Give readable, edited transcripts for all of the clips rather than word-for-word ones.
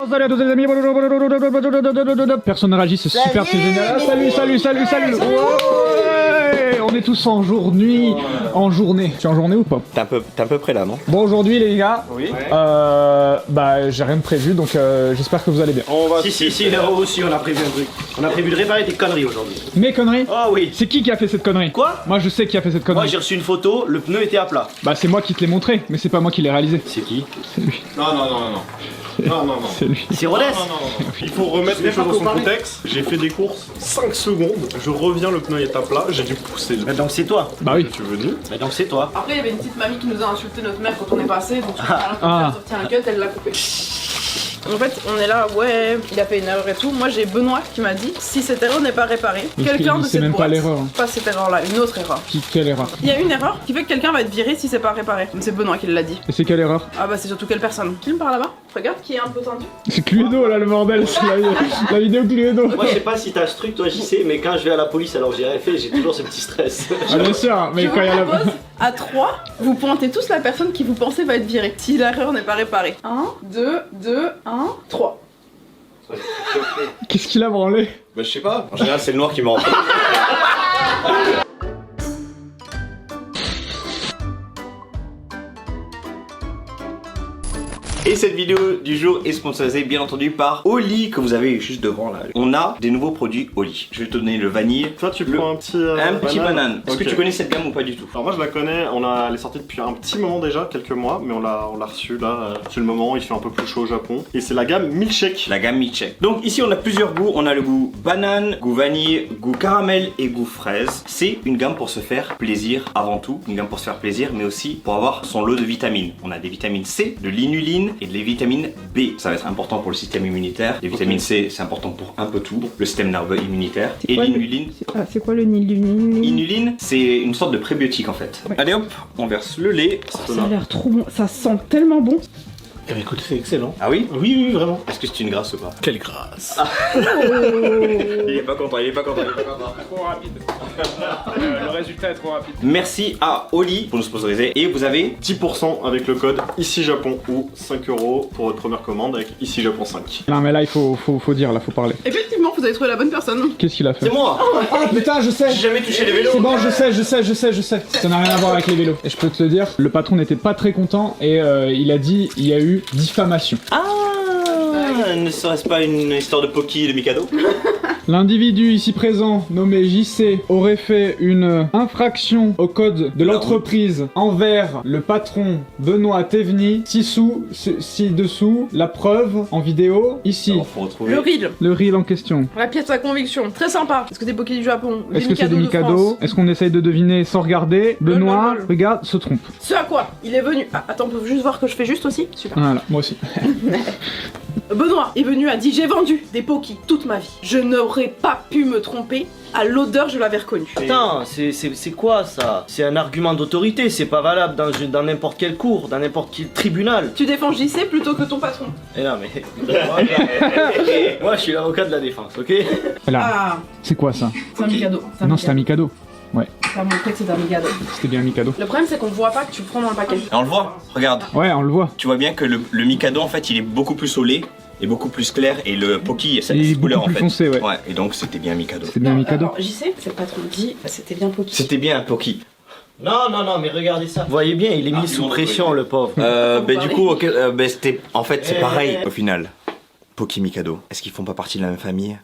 Salut à tous les amis, personne ne réagit, c'est super, c'est génial. Salut. Ouais, on est tous en jour-nuit, en journée. Tu es en journée ou pas? T'es à peu près là, non? Bon, aujourd'hui les gars, Oui. bah j'ai rien de prévu, donc j'espère que vous allez bien. On va... Si, là aussi on a prévu un truc. On a prévu de réparer des conneries aujourd'hui. Mes conneries? Oh oui. C'est qui a fait cette connerie? Quoi? Moi je sais qui a fait cette Moi connerie. j'ai reçu une photo, le pneu était à plat. Bah c'est moi qui te l'ai montré, mais c'est pas moi qui l'ai réalisé. C'est qui? C'est lui. Non. C'est lui. C'est Rodez. Il faut remettre les choses dans son contexte. J'ai fait des courses 5 secondes, je reviens, le pneu est à plat, j'ai dû pousser. Bah donc c'est toi. Bah oui. Tu es venu? Bah donc c'est toi. Après, il y avait une petite mamie qui nous a insulté notre mère quand on est passé, donc elle Ah. a sorti un cut, elle l'a coupé. En fait, on est là, ouais, il a fait une erreur et tout. Moi, j'ai Benoît qui m'a dit si cette erreur n'est pas réparée, quelqu'un de c'est cette même pas boîte, l'erreur, hein. pas cette erreur-là, une autre erreur. Quelle erreur? Il y a une erreur qui fait que quelqu'un va être viré si c'est pas réparé. C'est Benoît qui l'a dit. Et c'est quelle erreur? Ah bah c'est surtout quelle personne? Qui me parle là-bas? Regarde qui est un peu tendu. C'est Cluedo là le bordel, c'est la vidéo Cluedo. Moi je sais pas si t'as ce truc toi j'y sais, mais quand je vais à la police alors j'ai rien fait, j'ai toujours ce petit stress. Ah bien sûr, mais Je quand vous il y a la... propose, à 3, vous pointez tous la personne qui vous pensez va être virée si l'erreur n'est pas réparée. 1, 2, 1, 3. Qu'est-ce qu'il a branlé? Bah je sais pas, en général c'est le noir qui me rend. Et cette vidéo du jour est sponsorisée bien entendu par Oli que vous avez juste devant là. On a des nouveaux produits Oli. Je vais te donner le vanille. Toi tu prends un petit banane. Est-ce Ok. que tu connais cette gamme ou pas du tout? Alors moi je la connais, elle est sortie depuis un petit moment déjà, quelques mois, mais on l'a reçue là, c'est le moment, il fait un peu plus chaud au Japon. Et c'est la gamme Milkshake. La gamme Milkshake. Donc ici on a plusieurs goûts. On a le goût banane, goût vanille, goût caramel et goût fraise. C'est une gamme pour se faire plaisir avant tout. Une gamme pour se faire plaisir mais aussi pour avoir son lot de vitamines. On a des vitamines C, de l'inuline et des vitamines B. Ça va être important pour le système immunitaire. Les vitamines C c'est important pour un peu tout. Le système nerveux immunitaire. Et l'inuline. C'est quoi le niluline? Inuline c'est une sorte de prébiotique en fait. Ouais. Allez hop, on verse le lait. Ça a l'air trop bon, ça sent tellement bon. Eh ben écoute c'est excellent. Ah oui? Oui vraiment. Est-ce que c'est une grâce ou pas? Quelle grâce. Il est pas content, il est pas content, il est pas content. Trop rapide. Le résultat est trop rapide. Merci à Oli pour nous sponsoriser et vous avez 10% avec le code ICI Japon ou 5 € pour votre première commande avec ICI Japon 5. Non mais là il faut dire, là faut parler. Effectivement, vous avez trouvé la bonne personne. Qu'est-ce qu'il a fait? C'est moi. Ah putain je sais. J'ai jamais touché les vélos. C'est bon, je sais. Ça n'a rien à voir avec les vélos. Et je peux te le dire, le patron n'était pas très content et il a dit il y a eu diffamation. Ah, ne serait-ce pas une histoire de Poki et de Mikado? L'individu ici présent, nommé JC, aurait fait une infraction au code de l'entreprise envers le patron Benoît Théveny. Ci-dessous, la preuve en vidéo, ici. Alors, faut retrouver. Le reel, Le reel en question. la pièce à conviction, très sympa. Est-ce que c'est Poké du Japon? Est-ce que c'est des de Mikado? France. Est-ce qu'on essaye de deviner sans regarder? Benoît, lol. regarde, se trompe. Ce à quoi il est venu. Ah, attends, on peut juste voir que je fais juste aussi? Super. Voilà, moi aussi. Benoît est venu, a dit j'ai vendu des Poki toute ma vie. Je n'aurais pas pu me tromper. À l'odeur, je l'avais reconnu. Putain, c'est quoi ça? C'est un argument d'autorité, c'est pas valable dans n'importe quel cours, dans n'importe quel tribunal. Tu défends JC plutôt que ton patron. Et non mais... moi je suis l'avocat de la défense, ok? Là, Ah, c'est quoi ça? c'est un Mikado. Non, c'était un Mikado. Ouais, T'as montré que c'est un Mikado. c'était bien un Mikado. Le problème, c'est qu'on voit pas que tu le prends dans le paquet. Et on le voit, regarde. Ouais, on le voit. Tu vois bien que le Mikado en fait il est beaucoup plus au lait et beaucoup plus clair et le Poki c'est Il est cette couleur en beaucoup plus fait. foncé, ouais. Ouais, et donc c'était bien Mikado. C'était bien un Mikado. Alors, JC, c'est le patron dit, c'était bien Poki. C'était bien un Poki. Non, mais regardez ça. Vous voyez bien, il est mis sous pression le pauvre. Bah du coup, c'était en fait c'est pareil au final. Poki Mikado, est-ce qu'ils font pas partie de la même famille?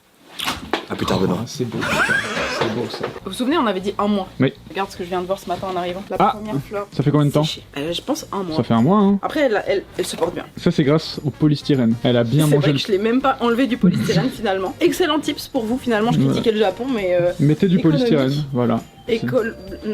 Ah putain Benoît. Ah, c'est beau, c'est beau ça. Vous vous souvenez, on avait dit un mois. Oui. Regarde ce que je viens de voir ce matin en arrivant. La Ah, première fleur. Ça fait combien de temps? séchée. Je pense un mois. Ça fait un mois, hein. Après, elle se porte bien. Ça, c'est grâce au polystyrène. Elle a bien C'est mangé vrai le... que je l'ai même pas enlevé du polystyrène finalement. Excellent tips pour vous finalement. Je critiquais le Japon, mais Mettez du économique. polystyrène, voilà.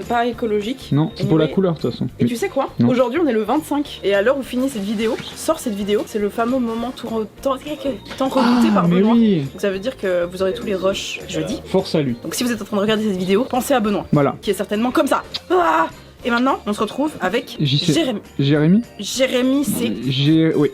pas écologique. Non, c'est pour la Mais- couleur, de toute façon. Et tu sais quoi? Non. Aujourd'hui on est le 25 et à l'heure où finit cette vidéo, sort cette vidéo, c'est le fameux moment tant redouté par mais Benoît. oui. Donc ça veut dire que vous aurez tous les rushs jeudi. Force à lui. Donc si vous êtes en train de regarder cette vidéo, pensez à Benoît, Voilà. qui est certainement comme ça. Ah, Et maintenant, on se retrouve avec JC. Jérémy. Jérémy Jérémy, c'est... Oui.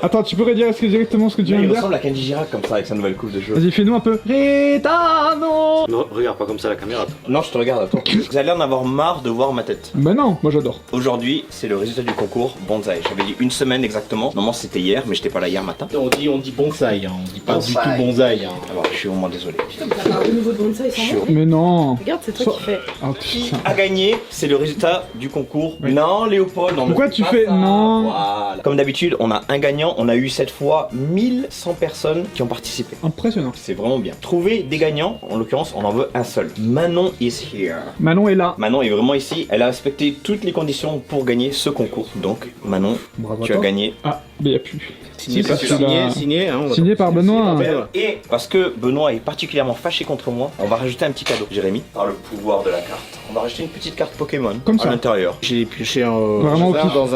Attends, tu peux redire directement ce que tu viens de Il dire? ressemble à Kenji Girac comme ça avec sa nouvelle coupe de cheveux. Vas-y, fais-nous un peu. Ritano. Non, regarde pas comme ça la caméra. toi. Non, je te regarde, attends. Vous allez en avoir marre de voir ma tête. Bah non, moi j'adore. Aujourd'hui, c'est le résultat du concours Bonsaï. J'avais dit une semaine exactement. Normalement, c'était hier, mais j'étais pas là hier matin. On dit bonsaï, hein. On dit pas du tout bonsaï. Hein. Alors, je suis vraiment désolé. Au niveau de bonsaï, ça va. Mais non. Regarde, c'est toi qui fais. Oh Qui putain. a gagné? C'est le résultat du concours. Oui. Non, Léopold, non. Pourquoi me tu pas fais ça. non? Voilà. Comme d'habitude, on a un gagnant. On a eu cette fois 1100 personnes qui ont participé. Impressionnant. C'est vraiment bien. Trouver des gagnants, en l'occurrence, on en veut un seul. Manon is here. Manon est là. Manon est vraiment ici. Elle a respecté toutes les conditions pour gagner ce concours. Donc, Manon, Bravo à tu as toi. gagné. Ah, mais y a plus. Signé, Si, c'est celui-là. signé, hein, on va- Signé par Benoît. Et parce que Benoît est particulièrement fâché contre moi, on va rajouter un petit cadeau, Jérémy, par le pouvoir de la carte. On va rajouter une petite carte Pokémon Comme à ça. l'intérieur. J'ai pioché Vraiment au pif. dans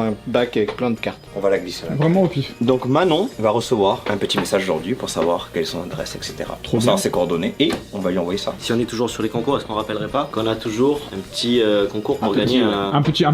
un bac avec plein de cartes. On va la glisser là. Vraiment au pif. Donc Manon va recevoir un petit message aujourd'hui pour savoir quelle est son adresse, etc. Pour savoir ses coordonnées et on va lui envoyer ça. Si on est toujours sur les concours, est-ce qu'on rappellerait pas qu'on a toujours un petit concours pour gagner Un petit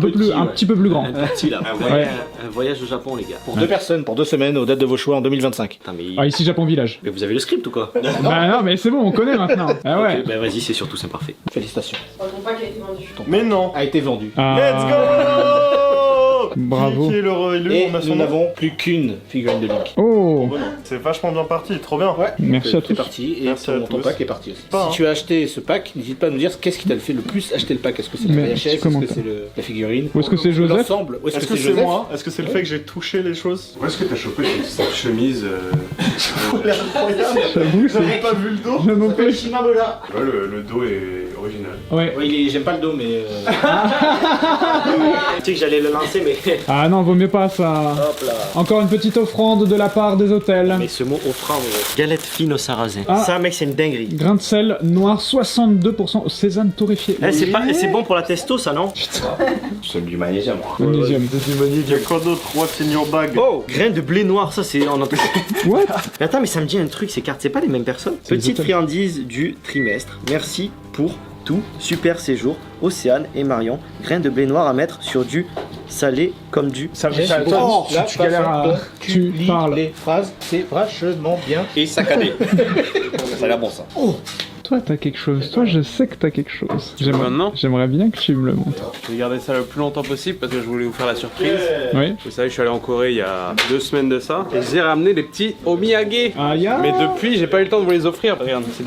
peu plus grand. un petit là. Ouais. Un voyage au Japon, les gars. Pour deux personnes, pour 2 semaines, aux dates de vos choix en 2025. Putain, Ah, ici Japon Village. mais vous avez le script ou quoi? Bah non, mais c'est bon, on connaît maintenant. Ah ouais. Ok, bah vas-y, c'est surtout, c'est parfait. Félicitations. Ton pack a été vendu. Mais non. A été vendu. Ah. Let's go. Bravo. Qui est l'heureux élu? Et On a son nous nom. n'avons plus qu'une figurine de Link. Oh. C'est vachement bien parti, trop bien. Ouais. Merci à tous. C'est parti et Merci à ton tous. pack est parti aussi. Pas, hein. Si tu as acheté ce pack, n'hésite pas à nous dire qu'est-ce qui t'a fait le plus acheter le pack. Est-ce que c'est le Mais VHS, petit est-ce que commentaire. c'est la figurine, Ou est-ce que c'est Joseph? l'ensemble, ou est-ce Est-ce que que c'est c'est Joseph? moi? Est-ce que c'est le fait que j'ai touché les choses? Où est-ce que t'as chopé cette chemise J'avoue, c'est... J'avais pas vu le dos. Je non plus. Shimamura. Ouais, le dos est original. Ouais. Ouais, j'aime pas le dos, mais. Tu sais que j'allais le lancer, mais. Ah non, vaut mieux pas ça. Hop là. Encore une petite offrande de la part des hôtels. Mais ce mot offrande. Galette fine au sarrasin. Ah. Ça, mec, c'est une dinguerie. Grain de sel noir 62% au sésame torréfié. C'est bon pour la testo, ça, non? C'est du magnésium. Magnésium. Il y a quoi d'autre? What's in your bag? Oh, grain de blé noir, ça c'est en What? Mais attends, mais ça me dit un truc, ces cartes, c'est pas les mêmes personnes. C'est les Petite hôtels. friandise du trimestre. Merci pour tout. Super séjour. Océane et Marion. Grain de blé noir à mettre sur du salé comme du. Ça J'ai- Oh, la tu galères à... façon dont Tu lis parles. les phrases, c'est vachement bien. Et saccadé. Ça a l'air bon ça. Toi, t'as quelque chose. Toi, je sais que t'as quelque chose. Maintenant J'aimerais bien que tu me le montres. Je vais garder ça le plus longtemps possible parce que je voulais vous faire la surprise. Oui. Vous savez, je suis allé en Corée il y a 2 semaines de ça et j'ai ramené des petits omiyage. Ah, ya. Mais depuis, j'ai pas eu le temps de vous les offrir. Regarde, c'est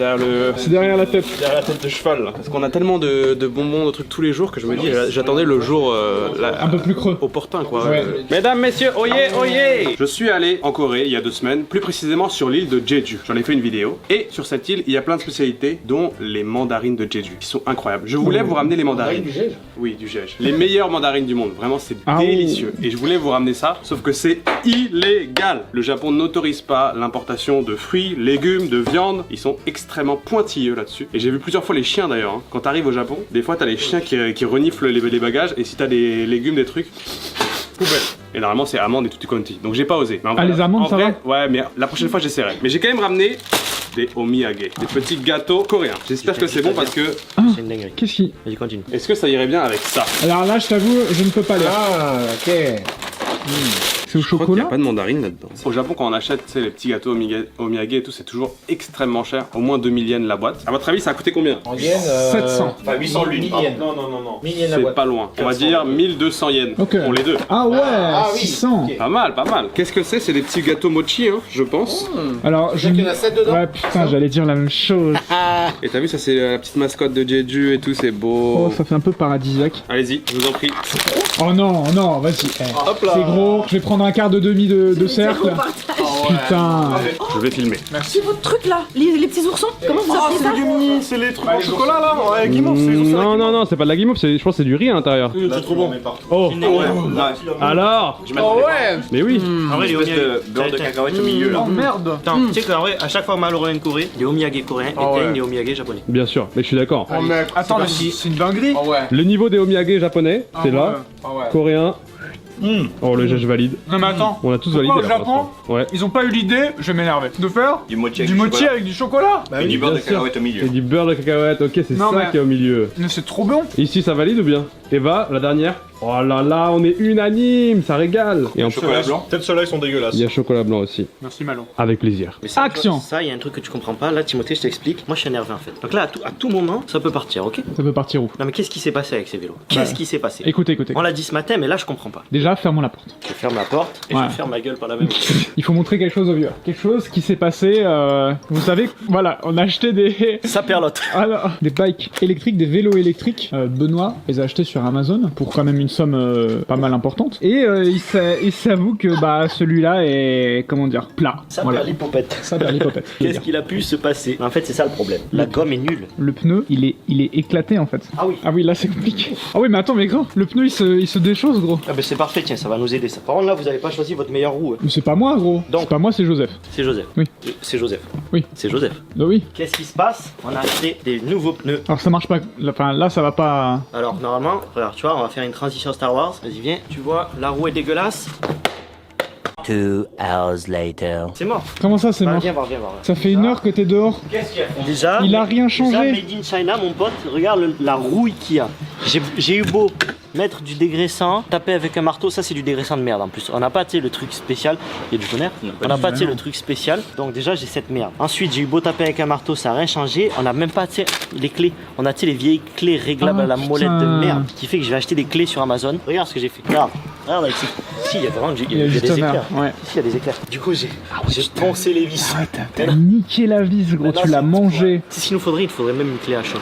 C'est derrière la tête. derrière la tête de cheval. Là. Parce qu'on a tellement de bonbons, de trucs tous les jours que je me dis, j'attendais le jour Un peu plus creux. opportun quoi. Ouais. Mesdames, messieurs, oyez, oyez. Je suis allé en Corée il y a 2 semaines, plus précisément sur l'île de Jeju. J'en ai fait une vidéo. Et sur cette île, il y a plein de spécialités, dont les mandarines de Jeju, qui sont incroyables. Je voulais vous ramener les mandarines. Oui, du Jeju. Les meilleures mandarines du monde. Vraiment, c'est Ah délicieux. Et je voulais vous ramener ça, sauf que c'est illégal. Le Japon n'autorise pas l'importation de fruits, légumes, de viande. Ils sont extrêmement pointilleux là-dessus. Et j'ai vu plusieurs fois les chiens d'ailleurs. Hein. Quand t'arrives au Japon, des fois t'as les chiens qui reniflent les bagages. Et si t'as des légumes, des trucs, poubelle. Et normalement c'est amandes et tutti quanti. Donc j'ai pas osé. Mais en Ah, les amandes, en ça vrai, ouais, mais la prochaine fois j'essaierai. Mais j'ai quand même ramené des omiyage, des petits gâteaux coréens. J'espère que c'est bon parce que... C'est une dinguerie. Qu'est-ce qui... Vas-y, continue. Est-ce que ça irait bien avec ça? Alors là, je t'avoue, je ne peux pas lire. Ah, ok. C'est au Je crois qu'il n'y a chocolat? pas de mandarine là-dedans. Au Japon, quand on achète tu sais, les petits gâteaux omiyage et tout, c'est toujours extrêmement cher. Au moins 2000 yens la boîte. À votre avis, ça a coûté combien? En yen, 700. Enfin 800 l'une. Non, non, non, non. 1000 yens la C'est boîte. pas loin. On va dire 1200 yens Ok. pour les deux. Ah ouais, oui, 600. ok. Pas mal, pas mal. Qu'est-ce que c'est? C'est des petits gâteaux mochi, hein, je pense. Alors, je... Il y en a 7 dedans. Ouais, putain, j'allais dire la même chose. Et t'as vu, ça c'est la petite mascotte de Jeju et tout, c'est beau. Oh, ça fait un peu paradisiaque. Allez-y, je vous en prie. Oh non, non, vas-y. C'est gros, je vais prendre un quart de demi de cercle. Putain. Je vais filmer. C'est votre truc là, les petits oursons. Comment vous appelez ça? C'est les trucs en chocolat là, ouais, Guimauve, c'est les oursins Non, avec non, non, c'est pas de la guimauve, je pense que c'est du riz à l'intérieur. C'est trop bon. Oh, Ouais. alors Oh ouais. Mais oui. En vrai, Une espèce de beurre de cacahuète au milieu là. Oh merde. Attends, tu sais qu'en vrai, à chaque fois mal en Corée, les omiyage coréens éteignent les omiyage japonais. Bien sûr, mais je suis d'accord. Oh mec, Attends, mais c'est une dinguerie. Le niveau des omiyage japonais, c'est là. Coréen. Oh, le je valide. Non mais attends, On a tous Pourquoi validé au là, Japon pour l'instant. Ouais. ils ont pas eu l'idée, je vais m'énerver, de faire Du mochi avec du mochi chocolat. avec du chocolat. Et du beurre de bien sûr. cacahuète au milieu. Et du beurre de cacahuète, ok, c'est Non, ça mais- qui est au milieu. Mais c'est trop bon. Ici, ça valide ou bien? Eva, la dernière. Oh là là, on est unanime, ça régale. Et en Chocolat blanc. Peut-être ceux-là ils sont dégueulasses. il y a chocolat blanc aussi. Merci Malon. Avec plaisir. Mais ça, tu Action. vois, ça, il y a un truc que tu comprends pas. Là, Timothée, je t'explique. Moi, je suis énervé en fait. Donc là, à tout moment, ça peut partir, ok? Ça peut partir où? Non, mais qu'est-ce qui s'est passé avec ces vélos? Qu'est-ce qui s'est passé? Écoutez. On l'a dit ce matin, mais là, je comprends pas. Déjà, fermons la porte. Je ferme la porte. Et Ouais. je vais faire ma gueule par la même. Il faut montrer quelque chose aux viewers. Quelque chose qui s'est passé, vous savez, voilà, on a acheté des... Ça perd l'autre. Alors, des bikes électriques, des vélos électriques. Benoît les a achetés sur Amazon pour quand même une somme pas mal importante. Et il s'avoue que bah celui-là est, comment dire, plat. Ça Voilà. perd l'hypopète. Ça perd l'hypopète. Qu'est-ce qu'il a pu se passer? En fait, c'est ça le problème. La gomme est nulle. Le pneu, il est éclaté en fait. Ah oui. Ah oui, là c'est compliqué. Ah oui, mais attends, mais gros, le pneu il se déchausse, gros. Ah, ben c'est parfait, tiens, ça va nous aider ça. Par contre, là, vous avez pas choisi votre meilleure roue. Mais c'est pas moi, gros. Donc- C'est pas moi, c'est Joseph. C'est Joseph. Oui. C'est Joseph. Oui. C'est Joseph. Bah oui. Qu'est-ce qui se passe? On a acheté des nouveaux pneus. Alors ça marche pas. Enfin là, ça va pas. Alors, normalement, regarde, tu vois, on va faire une transition Star Wars. Vas-y, viens. Tu vois, la roue est dégueulasse. 2 hours later. C'est mort. Comment ça, c'est Bah, mort? viens voir, viens voir. Ça fait 1 heure que t'es dehors. Qu'est-ce qu'il y a? Déjà, Il a rien changé. Déjà, made in China, mon pote, regarde la rouille qu'il y a. J'ai eu beau mettre du dégraissant, taper avec un marteau, ça c'est du dégraissant de merde en plus. On n'a pas, tu sais, le truc spécial. Il y a du tonnerre. On n'a pas, tu sais, le truc spécial. Donc déjà, j'ai cette merde. Ensuite, j'ai eu beau taper avec un marteau, ça n'a rien changé. On n'a même pas, tu sais, les clés. On a, tu sais, les vieilles clés réglables Ah, à la molette de putain. merde. Qui fait que je vais acheter des clés sur Amazon. Regarde ce que j'ai fait. Regarde. Regarde avec ces... Si, il y a vraiment Il y a des du éclairs. tonnerre. Ouais. Si, il y a des éclairs. Du coup, j'ai poncé les vis. Ah ouais, t'as niqué la vis, gros. Maintenant, Tu l'as c'est- mangé. C'est ce qu'il nous faudrait, il faudrait même une clé à choc.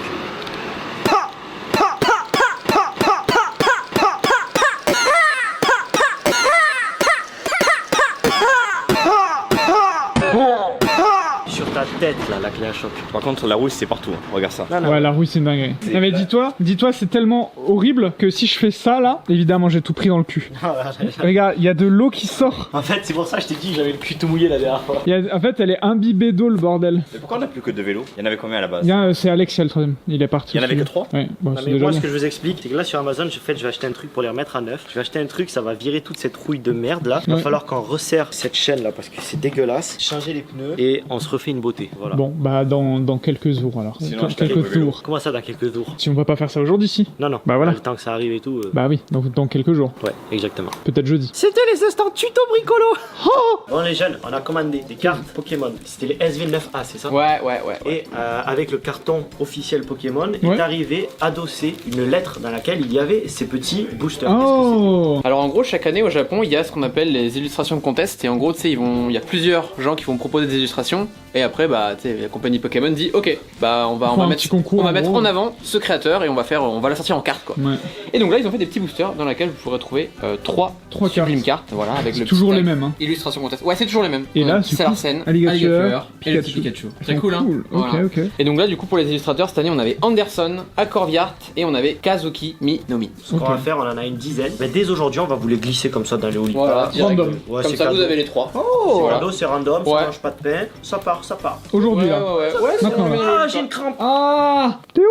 Sur ta tête là, la clé à choc. Par contre, la rouille, c'est partout. hein. Regarde ça. Non, non. Ouais, la rouille, c'est une dinguerie. Non, mais dis-toi, c'est tellement horrible que si je fais ça là, évidemment, j'ai tout pris dans le cul. Regarde, il y a de l'eau qui sort. En fait, c'est pour ça que je t'ai dit que j'avais le cul tout mouillé la dernière fois. En fait, elle est imbibée d'eau, le bordel. Mais pourquoi on n'a plus que 2 vélos? Il y en avait combien à la base? C'est Alex, c'est le troisième. Il est parti. Il y en avait aussi. que 3? Ouais, bon, Non, c'est mais déjà moi, bien. ce que je vous explique, c'est que là sur Amazon, je vais acheter un truc pour les remettre à neuf. Je vais acheter un truc, ça va virer toute cette rouille de merde là. Il va Ouais. falloir qu'on resserre cette chaîne là parce que c'est dégueulasse. Changer les pneus et on se refait une beauté. Voilà. Bon, bah dans quelques jours alors. Sinon, je Quelques t'arrive au vélo. tours. Comment ça dans quelques jours? Si on va pas faire ça aujourd'hui, si. Non, non. Bah voilà. Le temps que ça arrive et tout. Bah oui, donc dans quelques jours. Ouais, exactement. Peut-être jeudi. C'était les instants tuto bricolo. Bon les jeunes, on a commandé des cartes Pokémon. C'était les SV9A, c'est ça? Ouais. Et avec le carton officiel Pokémon Ouais. est arrivé adossé une lettre dans laquelle il y avait ces petits boosters. Oh Alors en gros, chaque année au Japon, il y a ce qu'on appelle les illustrations contest. Et en gros, tu sais, il y a plusieurs gens qui vont proposer des illustrations. Et après, bah, tu sais, la compagnie Pokémon dit, ok, bah, on va un mettre, petit concours, on va en mettre gros. en avant ce créateur et on va la sortir en carte, quoi. Ouais. Et donc là, ils ont fait des petits boosters dans lesquels vous pourrez trouver trois Trois sublimes cartes, voilà, avec C'est le toujours petit les tag mêmes, hein. illustration contest. Ouais, c'est toujours les mêmes. Et là, Ouais, du coup, Salarsen, Alligator, et le petit Pikachu. C'est Oh, cool, hein. Voilà. Ok. Et donc là, du coup, pour les illustrateurs, cette année, on avait Anderson, Acorviart et on avait Kazuki Minomi. Ce qu'on va faire, on en a une dizaine. Mais dès aujourd'hui, on va vous les glisser comme ça dans les hauts. Voilà, direct. Random. Ouais, Comme c'est ça, vous cadeau. avez les trois. C'est Voilà. cadeau, c'est random, ça Ouais. mange pas de pain. Ça part. Aujourd'hui Ouais, là. c'est D'accord. mignon. Ah, j'ai une crampe. Ah Théo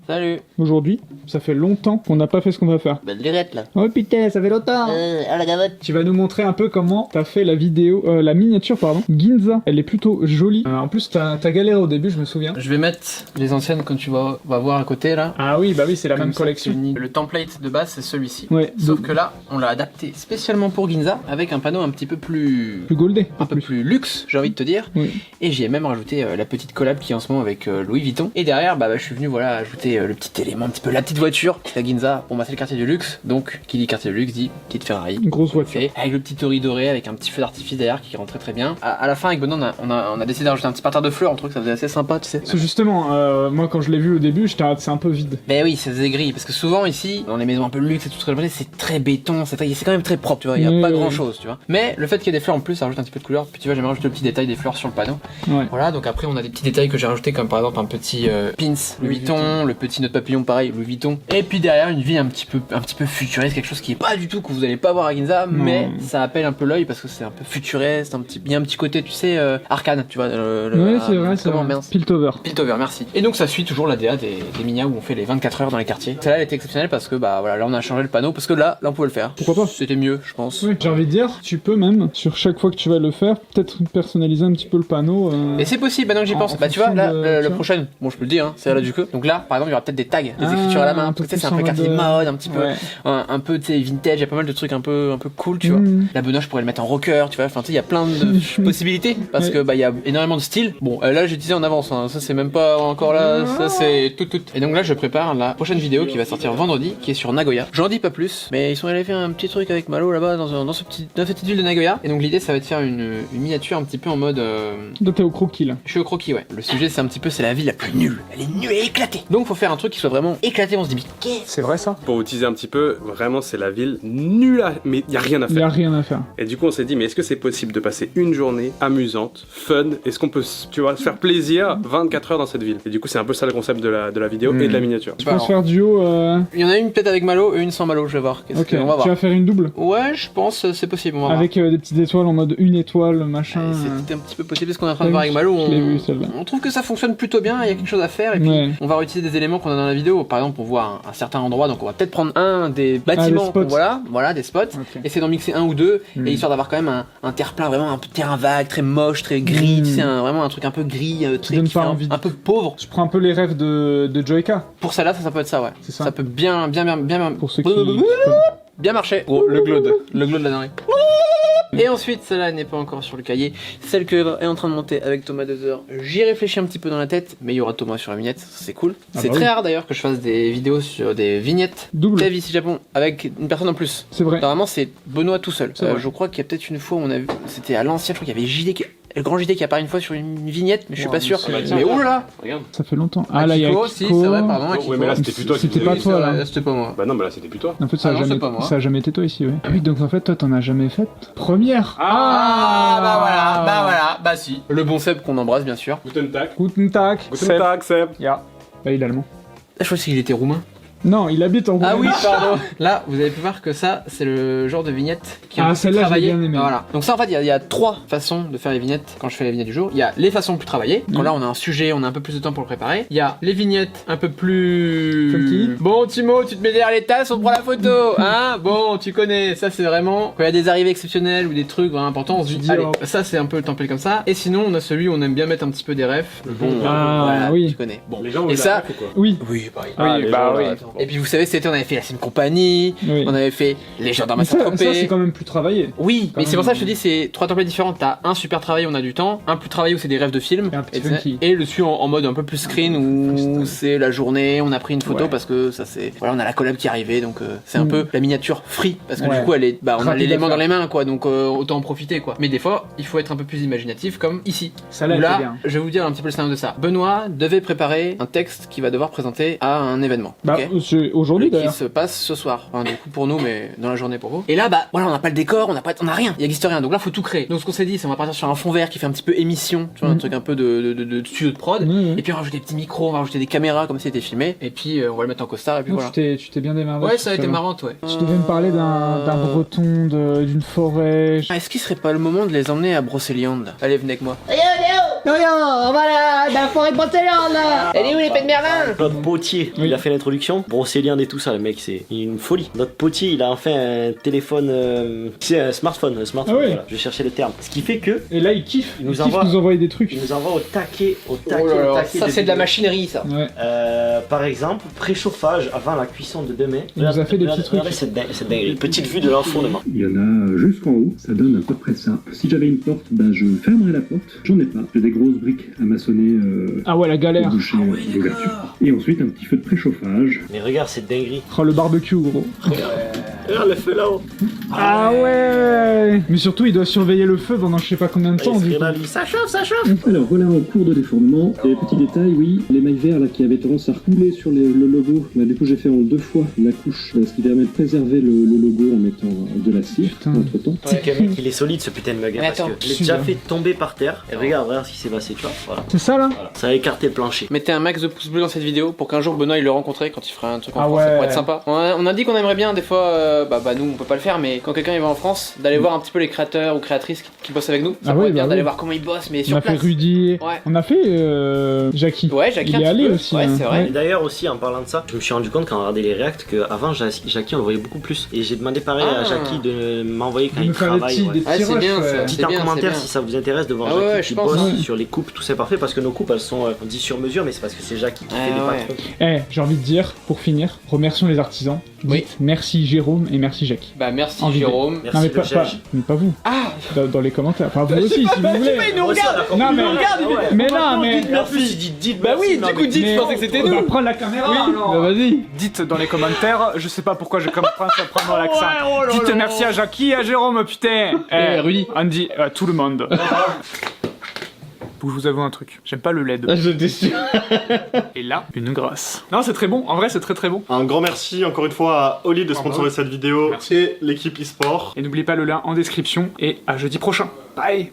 Salut. Aujourd'hui, ça fait longtemps qu'on n'a pas fait ce qu'on va faire. Belle lurette là. Oh putain, ça fait longtemps. Ah la gavotte. Tu vas nous montrer un peu comment t'as fait la vidéo, la miniature pardon. Ginza, elle est plutôt jolie. En plus, t'as galéré au début, je me souviens. Je vais mettre les anciennes comme tu vas voir à côté là. Ah oui, bah oui, c'est la Comme même ça, collection. tu unis. Le template de base c'est celui-ci. Ouais, Sauf donc- que là, on l'a adapté spécialement pour Ginza avec un panneau un petit peu plus Plus goldé. un peu plus luxe, j'ai envie de te dire. Oui. Et j'y ai même rajouté la petite collab qui est en ce moment avec Louis Vuitton. Et derrière, bah, je suis venu voilà ajouter le petit élément, un petit peu la petite voiture. La Ginza, bon bah c'est le quartier du luxe, donc qui dit quartier du luxe dit petite Ferrari. Une grosse voiture. Et avec le petit tori doré avec un petit feu d'artifice derrière qui rentre très bien. À la fin avec Benoît on a décidé d'ajouter un petit parterre de fleurs, on trouve que ça faisait assez sympa, tu sais. Parce que justement, moi quand je l'ai vu au début, j'étais c'est un peu vide. Mais oui, ça faisait gris parce que souvent ici, dans les maisons un peu luxe et tout ce que c'est très béton, c'est quand même très propre, tu vois, il y a Oui, pas oui. grand chose, tu vois. Mais le fait qu'il y ait des fleurs en plus, ça rajoute un petit peu de couleur. Puis tu vois, j'ai rajouté le petit détail des fleurs sur le panneau. Ouais. Voilà, donc après on a des petits détails que j'ai rajouté comme par exemple un petit pins Louis Vuitton, le petit note papillon pareil Louis Vuitton. Et puis derrière une vie un petit peu futuriste, quelque chose qui est pas du tout que vous allez pas voir à Ginza, Non. mais ça appelle un peu l'œil parce que c'est un peu futuriste, il y a un petit côté, tu sais, arcane, tu vois. Ouais, c'est vrai, c'est comment vrai. mince. Piltover. Piltover, merci. Et donc ça suit toujours la DA des Minia où on fait les 24 heures dans les quartiers. Celle-là elle était exceptionnelle parce que bah voilà, là on a changé le panneau parce que là on pouvait le faire. Pourquoi pas? C'était mieux, je pense. Oui, j'ai envie de dire, tu peux même, sur chaque fois que tu vas le faire, peut-être personnaliser un petit peu le panneau. Et c'est possible maintenant que j'y En pense. Bah tu vois, fonction là, de- le tu vois. prochain, bon je peux le dire, hein, c'est là du coup. Donc là, par exemple, il y aura peut-être des tags, des écritures à la main. un peu Tu sais, c'est un plus peu en quartier de mode, mode, un petit peu, ouais. un peu, tu sais, vintage. Il y a pas mal de trucs un peu cool, tu vois. La Benoît, je pourrais le mettre en rocker, tu vois. Enfin, tu sais, il y a plein de possibilités parce Ouais. que bah il y a énormément de styles. Bon, là, j'ai disais en avance, hein, ça c'est même pas encore là, ça c'est tout. Et donc là, je prépare la prochaine vidéo qui va sortir vendredi, qui est sur Nagoya. J'en dis pas plus, mais ils sont allés faire un petit truc avec Malo là-bas dans cette petite ville de Nagoya. Et donc l'idée, ça va être de faire une miniature un petit peu en mode. Donc t'es au croquis là. Je suis au croquis, ouais. Le sujet, c'est un petit peu, c'est la ville la plus nulle. Elle est nulle et éclatée. Donc faut faire un truc qui soit vraiment éclaté. On se dit, mais qu'est-ce. C'est vrai ça? Pour vous teaser un petit peu, vraiment c'est la ville nulle mais il y a rien à Il y a faire. rien à faire. Et du coup on s'est dit mais est-ce que c'est possible de passer une journée amusante, fun, est-ce qu'on peut tu vois se faire plaisir 24 heures dans cette ville? Et du coup c'est un peu ça le concept de la vidéo et de la miniature. Tu peux se faire duo. Il y en a une peut-être avec Malo et une sans Malo, je vais voir. Ok, On va tu voir. vas faire une double? Ouais, je pense c'est possible, on va voir. Avec des petites étoiles en mode une étoile, machin. C'était un petit peu possible ce qu'on est en train de voir avec Malo. Je l'ai vu, celle-là. On trouve que ça fonctionne plutôt bien, il y a quelque chose à faire et puis Ouais. on va réutiliser des éléments qu'on a dans la vidéo. Par exemple, on voit un certain endroit, donc on va peut-être prendre un des bâtiments, spots. voilà, des spots, Ok. essayer d'en mixer un ou deux, et histoire d'avoir quand même un terre-plein, vraiment un terrain vague, très moche, très gris, tu sais, vraiment un truc un peu gris, très donne qui pas fait envie. un peu pauvre. Je prends un peu les rêves de Joyka. Pour celle-là, ça peut être ça, ouais. C'est ça. Ça peut bien Pour ceux qui. bien marcher. Oh, le glaude de la dinguerie. Et ensuite, celle-là n'est pas encore sur le cahier. Celle que Eva est en train de monter avec Thomas Dozer. J'y réfléchis un petit peu dans la tête, mais il y aura Thomas sur la vignette, c'est cool. Ah C'est bah très oui. rare d'ailleurs que je fasse des vidéos sur des vignettes Double. Dev ici Japon avec une personne en plus. C'est vrai. Normalement, c'est Benoît tout seul. C'est vrai. Je crois qu'il y a peut-être une fois où on a vu, c'était à l'ancien, je crois qu'il y avait le grand JD qui apparaît une fois sur une vignette, mais je suis Wow, pas sûr. mais Mais oh là là, Regarde. Ça fait longtemps. Ah là, il y a Kiko, Kiko. si, c'est vrai, pardon. Oh, Kiko. ouais mais là c'était plus toi qui C'était faisais. pas Oui, toi, c'est là. vrai, c'était pas moi. Bah non mais là c'était plus toi. En fait, ça, Ah non, a jamais, c'est pas moi. ça a jamais été toi ici, ouais. Ah oui, donc en fait, toi, t'en as jamais fait. Première. Bah si. Le bon Seb qu'on embrasse bien sûr. Guten Tag. Guten Tag. Guten Tag Seb. Ja. Bah, il est allemand. Je crois qu'il était roumain. Non, il habite en Ah Roumanie. oui, pardon. Là, vous avez pu voir que ça, c'est le genre de vignette qui est un peu plus celle-là, j'ai travaillée. bien aimé. Voilà. Donc ça, en fait, il y a trois façons de faire les vignettes quand je fais les vignettes du jour. Il y a les façons plus travaillées. Quand là, on a un sujet, on a un peu plus de temps pour le préparer. Il y a les vignettes un peu plus... Funky. Bon, Timo, tu te mets derrière les tasses, on prend la photo. Hein. Bon, tu connais. Ça, c'est vraiment... Quand il y a des arrivées exceptionnelles ou des trucs vraiment importants, on se dit, allez, ça, c'est un peu le template comme ça. Et sinon, on a celui où on aime bien mettre un petit peu des refs. Bon, Ah, oui. tu connais. Bon. Les gens Et ça... ou quoi? Oui. Oui, bah, Ah, les gens, là, Et puis vous savez, c'était on avait fait la scène compagnie, Oui. on avait fait les gendarmes à Mais ça, Saint-Tropez. c'est quand même plus travaillé. Oui, mais quand c'est pour même. ça que je te dis, c'est trois templates différents. T'as un super travaillé, on a du temps, un plus travaillé où c'est des rêves de films, Et un petit et, funky. et le suivant en mode un peu plus screen où Freestyle. c'est la journée, on a pris une photo Ouais. parce que ça c'est. Voilà, on a la collab qui est arrivée, donc c'est un peu la miniature free parce que Ouais. du coup elle est. Bah, on a Rapide l'élément à dans faire. les mains quoi, donc autant en profiter quoi. Mais des fois, il faut être un peu plus imaginatif comme ici. Ça là, Où était là, bien. je vais vous dire un petit peu le scénario de ça. Benoît devait préparer un texte qu'il va devoir présenter à un événement. Bah, ok c'est aujourd'hui qui d'ailleurs. se passe ce soir. Enfin, du coup pour nous, mais dans la journée pour vous. Et là, bah voilà, on n'a pas le décor, on n'a rien. Il existe rien. Donc là, faut tout créer. Donc ce qu'on s'est dit, c'est on va partir sur un fond vert qui fait un petit peu émission, tu vois, un Mhm. truc un peu de studio de prod. Ouais. Et puis on va rajouter des petits micros, on va rajouter des caméras comme si c'était filmé. Et puis on va le mettre en costard. Et puis Non, voilà. tu t'es bien démarré. Ouais, sur ça a été celle-là. marrant, ouais. Tu devais me parler d'un breton, d'une forêt. Ah, est-ce qu'il serait pas le moment de les emmener à Brocéliande? Allez, venez avec moi. Non, on va dans la forêt de Brocéliande là. Elle est où l'épée de Merlin? Notre potier, Oui. il a fait l'introduction. Brocéliande et tout ça, le mec, c'est une folie. Notre potier, il a enfin un téléphone, c'est un smartphone, Ah ouais. voilà. Je cherchais le terme. Ce qui fait que Et là, il kiffe. Il nous kiffe envoie- nous envoyer des trucs. il nous envoie au taquet, Oh là là, ça des c'est de la vidéos. machinerie ça. Ouais. Par exemple, préchauffage avant la cuisson de demain. Il nous a fait des petits trucs. Regardez cette dinguerie. Petite vue de l'enfournement. Il y en a jusqu'en haut, ça donne à peu près ça. Si j'avais une porte, ben je fermerais la porte. J'en ai pas. J'ai des grosses briques à maçonner Ah ouais, la pour galère. boucher l'ouverture. Et ensuite un petit feu de préchauffage. Mais regarde cette dinguerie. Oh, le barbecue, gros. Regarde le feu là-haut. Ah ouais. Mais surtout, il doit surveiller le feu pendant je sais pas combien de temps. du coup. Ça chauffe, ça chauffe. Alors voilà en cours de déformement. Et petit détail, oui, les mailles verts là qui avaient tendance à recouler sur le logo, bah, du coup j'ai fait en 2 fois la couche, ce qui permet de préserver le logo en mettant de la cire Putain. entre temps. C'est qu'un mec, il est solide ce putain de mug. hein, Mais parce attends, que je l'ai déjà fait tomber par terre. Et regarde ce qui s'est passé, tu vois. Voilà. C'est ça là? Voilà. Ça a écarté le plancher. Mettez un max de pouces bleus dans cette vidéo pour qu'un jour Benoît il le rencontrait quand il fera un truc en Ah France, ça ouais. pourrait être sympa. On a dit qu'on aimerait bien des fois nous on peut pas le faire, mais quand quelqu'un il va en France, d'aller voir un petit peu les créateurs ou créatrices qui bossent avec nous, ça Ah pourrait oui, être bien bah d'aller oui. voir comment ils bossent, mais On sur a place. fait Rudy, Ouais. on a fait Jackie. Ouais, Jackie, Il un est petit allé peu. aussi. Ouais, hein. c'est vrai. Et d'ailleurs aussi en parlant de ça, je me suis rendu compte quand on regardait les reacts qu'avant Jackie on le voyait beaucoup plus. Et j'ai demandé pareil à Jackie de m'envoyer quand De il nous faire des travaille. petits, ouais. des petits Ah, c'est rushs, bien, ouais. ça. Dites C'est en bien, c'est commentaire bien. si ça vous intéresse de voir Ah ouais, Jackie ouais, qui je pense, bosse ouais. sur les coupes, tout c'est parfait parce que nos coupes elles sont on dit sur mesure mais c'est parce que c'est Jackie qui fait les ouais. patrons. Eh, j'ai envie de dire, pour finir, remercions les artisans. Oui. Dites merci Jérôme et merci Jackie. Bah merci En vidéo. Jérôme. Merci non mais le pas, Jage. mais pas vous. Ah Dans les commentaires. Enfin vous aussi si vous voulez. nous Moi aussi, regarde. on a Non mais compris. mais là mais. En plus il dit dites Bah oui, merci, non, du coup mais- dites, je mais- pensais que c'était on va nous. prendre la caméra. alors. Bah vas-y. Dites dans les commentaires, je sais pas pourquoi je commence à prendre l'accent. Dites merci à Jackie et à Jérôme, putain. Et Rudy. On dit à tout le monde. Je vous avoue un truc, j'aime pas le LED. J'étais sûr. Et là, une grâce. Non, c'est très bon, en vrai c'est très très bon. Un grand merci encore une fois à Oli de sponsoriser cette vidéo Merci. et l'équipe e-sport. Et n'oubliez pas le lien en description et à jeudi prochain. Bye.